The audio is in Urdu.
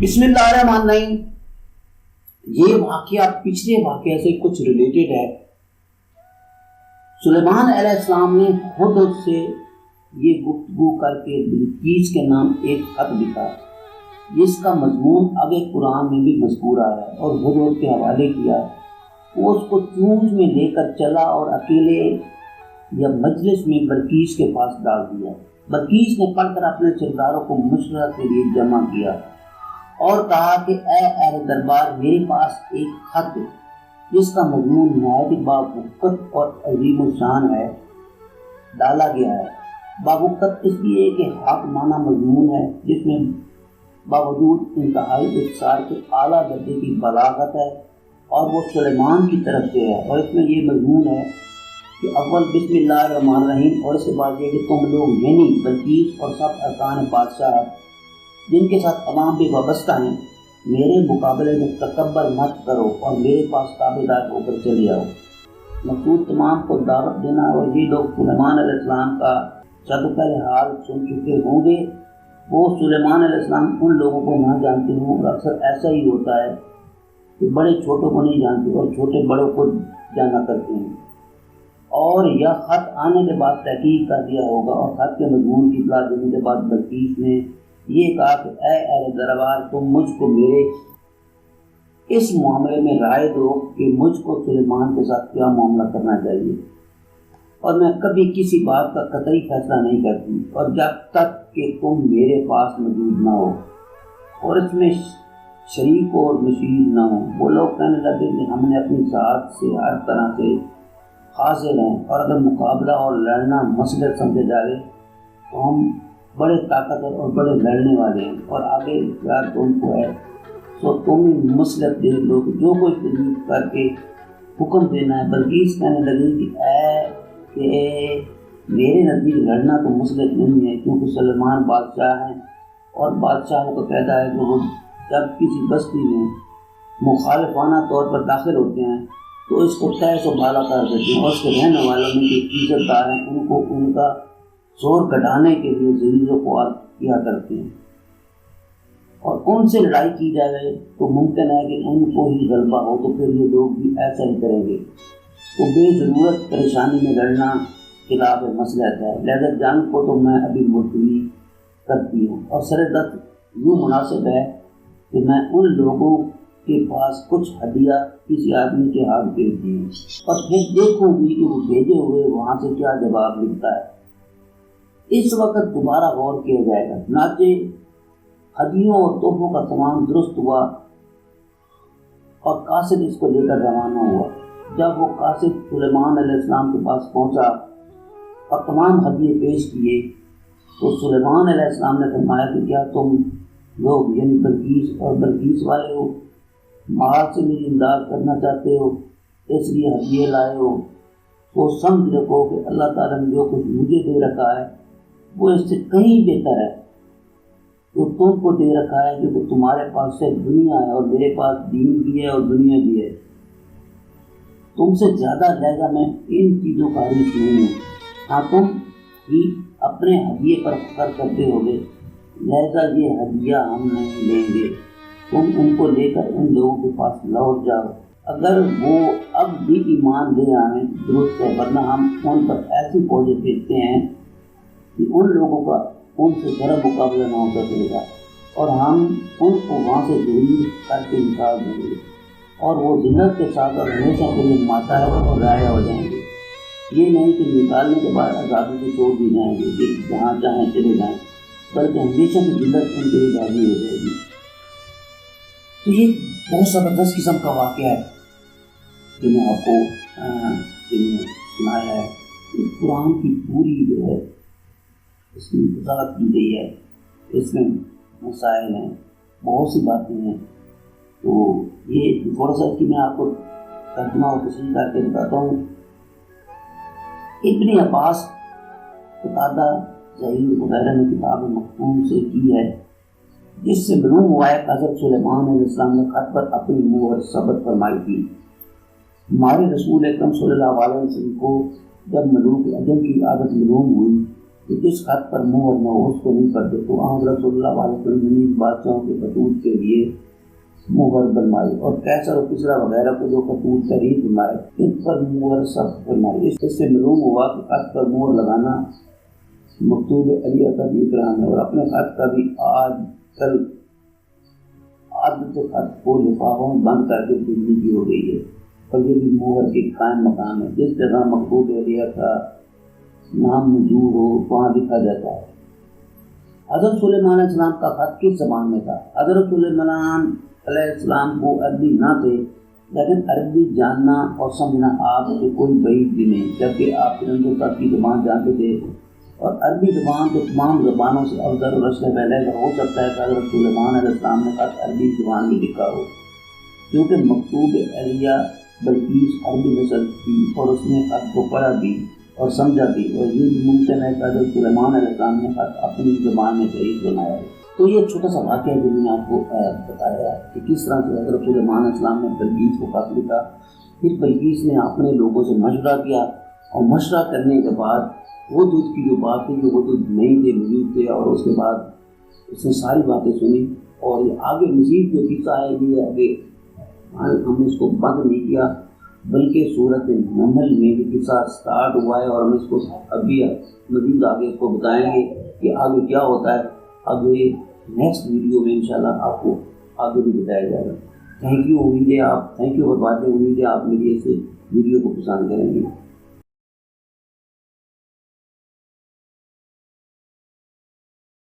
بسم اللہ الرحمن الرحیم۔ یہ واقعہ پچھلے واقعے سے کچھ ریلیٹڈ ہے۔ سلیمان علیہ السلام نے خود سے یہ گفتگو کر کے بلقیس کے نام ایک خط لکھا، جس کا مضمون آگے قرآن میں بھی مذکور آیا ہے اور حضور کے حوالے کیا۔ وہ اس کو چونچ میں لے کر چلا اور اکیلے یا مجلس میں بلقیس کے پاس ڈال دیا۔ بلقیس نے پڑھ کر اپنے سرداروں کو مشورہ کے لیے جمع کیا اور کہا کہ اے اہل دربار، میرے پاس ایک خط جس کا مضمون نہایت باوقت اور عظیم الشان ہے ڈالا گیا ہے۔ باوقت اس لیے کہ حق معنی مضمون ہے، جس میں باوجود انتہائی اختصار کے اعلیٰ درجے کی بلاغت ہے، اور وہ سلیمان کی طرف سے ہے۔ اور اس میں یہ مضمون ہے کہ اول بسم اللہ الرحمن الرحیم، اور اس کے بعد یہ کہ تم لوگ یعنی بلقیس اور سب ارکان بادشاہ جن کے ساتھ عوام بھی وابستہ ہیں، میرے مقابلے میں تکبر مت کرو اور میرے پاس تابع دار ہو کر چلے آؤ۔ مقصود تمام کو دعوت دینا، اور یہ لوگ سلیمان علیہ السلام کا سب پہلے حال سن چکے ہوں گے۔ وہ سلیمان علیہ السلام ان لوگوں کو نہ جانتے ہوں، اور اکثر ایسا ہی ہوتا ہے کہ بڑے چھوٹوں کو نہیں جانتے اور چھوٹے بڑوں کو جانا کرتے ہیں۔ اور یا خط آنے کے بعد تحقیق کر دیا ہوگا، اور خط کے مضمون کی اطلاع دینے کے بعد بلقیس نے یہ کہا کہ اے اہل دربار، تم مجھ کو میرے اس معاملے میں رائے دو کہ مجھ کو سلیمان کے ساتھ کیا معاملہ کرنا چاہیے، اور میں کبھی کسی بات کا قطعی فیصلہ نہیں کرتی، اور جب تک کہ تم میرے پاس موجود نہ ہو اور اس میں شریک اور مشیر نہ ہو۔ وہ لوگ کہنے لگے کہ ہم نے اپنی ذات سے ہر طرح سے حاصل ہیں، اور اگر مقابلہ اور لڑنا مسئلہ سمجھے جائے تو ہم بڑے طاقتور اور بڑے لڑنے والے ہیں، اور آگے اختیار تم کو ہے، تو تم مسلط دیکھ لو کہ جو کوئی تجویز کر کے حکم دینا ہے۔ بلقیس کہنے لگی کہ میرے نزدیک لڑنا تو مسلط نہیں ہے، کیونکہ سلیمان بادشاہ ہیں، اور بادشاہوں کا کہتا ہے کہ وہ جب کسی بستی میں مخالفانہ طور پر داخل ہوتے ہیں تو اس کو تیز و بالا کر دیتے ہیں، اور اس کے رہنے والوں میں جو عزت دار ہیں ان کو ان کا زور گھٹانے کے لیے ذلیل و خوار کیا کرتے ہیں، اور ان سے لڑائی کی جائے تو ممکن ہے کہ ان کو ہی غلبہ ہو، تو پھر یہ لوگ بھی ایسا ہی کریں گے۔ تو بے ضرورت پریشانی میں لڑنا خلاف مصلحت ہے، لہذا جنگ کو تو میں ابھی ملتوی کرتی ہوں، اور سردت یوں مناسب ہے کہ میں ان لوگوں کے پاس کچھ ہدیہ کسی آدمی کے ہاتھ بھیج دوں، اور پھر دیکھوں گی کہ وہ بھیجے ہوئے وہاں سے کیا جواب ملتا ہے۔ اس وقت دوبارہ غور کیا جائے گا۔ چنانچہ ہدیوں اور تحفوں کا سامان درست ہوا، اور قاصد اس کو لے کر روانہ ہوا۔ جب وہ قاصد سلیمان علیہ السلام کے پاس پہنچا اور تمام ہدیے پیش کیے، تو سلیمان علیہ السلام نے فرمایا کہ کیا تم لوگ یعنی بلقیس اور بلقیس والے ہو، مال سے میری امداد کرنا چاہتے ہو، اس لیے ہدیے لائے ہو، تو سمجھ رکھو کہ اللہ تعالیٰ نے جو کچھ مجھے دے رکھا ہے وہ اس سے کہیں بہتر ہے، جو تم کو دے رکھا ہے، جو کہ تمہارے پاس صرف دنیا ہے، اور میرے پاس دین بھی ہے اور دنیا بھی ہے۔ تم سے زیادہ لہذا میں ان چیزوں کا حریص نہیں ہوں۔ ہاں تم ہی اپنے ہدیے پر فخر کرتے ہوگے، لہذا یہ ہدیہ ہم نہیں لیں گے، تم ان کو لے کر ان لوگوں کے پاس لوٹ جاؤ۔ اگر وہ اب بھی ایمان لے آئیں درست ہے، ورنہ ہم ان پر ایسی فوجیں بھیجتے ہیں کہ ان لوگوں کا ان سے ذرا مقابلہ نہ ہو سکے گا، اور ہم ان کو وہاں سے ضرور کر کے نکال دیں گے، اور وہ ذلت کے ساتھ اور ہمیشہ کے لیے ماتحت اور ضائع ہو جائیں گے۔ یہ نہیں کہ نکالنے کے بعد آزادی سے چھوڑ دی جائیں گے کہ جہاں چاہیں چلے جائیں، بلکہ ہمیشہ کی ذلت ان کے لیے باقی ہو جائے گی۔ تو یہ بہت زبردست قسم کا واقعہ ہے جو میں آپ کو سنایا ہے۔ قرآن کی پوری جو ہے اس کی وضاحت کی گئی ہے، اس میں مسائل ہیں، بہت سی باتیں ہیں۔ تو یہ تھوڑا سا کہ میں آپ کو ترجمہ اور تشریح کر کے بتاتا ہوں۔ ابن عباس، قتادہ، ظہیر وغیرہ نے کتاب مختوم سے کی ہے، جس سے معلوم ہوا ہے کہ حضرت سلیمان علیہ السلام نے خط پر اپنی مہر ثبت فرمائی تھی۔ ہمارے رسول اکرم صلی اللہ علیہ وسلم کو جب ملوک عجم کی عادت معلوم ہوئی کہ جس خط پر مہر نہ ہو اس کو نہیں پڑھتے، تو حضرت صلی اللہ علیہ وسلم نے بادشاہوں کے خطوط کے لیے مہر بنوائی، اور کیسر و کسریٰ وغیرہ کو جو خطوط تحریر فرمائے ان پر مہر سب فرمائی۔ اس سے معلوم ہوا کہ خط پر مہر لگانا مکتوب علیہ کا بھی اکرام ہے، اور اپنے خط کا بھی آج کل عادت خط کو لفافوں میں بند کر کے بجلی کی ہو گئی ہے، اور یہ بھی مہر کے قائم مقام ہے۔ جس جگہ مکتوب علیہ کا نام موجود ہو وہاں لکھا جاتا ہے۔ حضرت سلیمان علیہ السلام کا خط کس زبان میں تھا؟ حضرت سلیمان علیہ السلام کو عربی نہ تھے، لیکن عربی جاننا اور سمجھنا آپ سے کوئی بعید بھی نہیں، جبکہ آپ چرندوں تک کی زبان جانتے تھے، اور عربی زبان تو تمام زبانوں سے افضل و رشد پہلے ہو سکتا ہے کہ حضرت سلیمان علیہ السلام نے خط عربی زبان میں لکھا ہو، کیونکہ مکتوب علیہ بلقیس عربی نسل تھی اور اس نے خط کو پڑھا بھی اور سمجھا بھی، اور یہ بھی ممکن ہے کہ حضرت سلیمان علیہ السلام نے خط اپنی زبان میں صحیح بنایا ہے۔ تو یہ چھوٹا سا واقعہ جو میں نے آپ کو بتایا ہے کہ کس طرح سے حضرت سلیمان علیہ السلام نے بلقیس کو خط لکھا، پھر بلقیس نے اپنے لوگوں سے مشورہ کیا، اور مشورہ کرنے کے بعد وہ دودھ کی جو بات تھی کہ وہ دودھ نہیں تھے موجود تھے، اور اس کے بعد اس نے ساری باتیں سنی، اور یہ آگے مزید جو قصہ ہے یہ آگے ہم نے اس کو بند نہیں کیا، بلکہ صورت نمل میں بھی قصہ سٹارٹ ہوا ہے، اور ہم اس کو ابھی مزید آگے اس کو بتائیں گے کہ آگے کیا ہوتا ہے۔ آگے نیکسٹ ویڈیو میں انشاءاللہ آپ کو آگے بھی بتایا جائے گا۔ تھینک یو، امید ہے آپ فار واچنگ، امید ہے آپ میری اس ویڈیو کو پسند کریں گے۔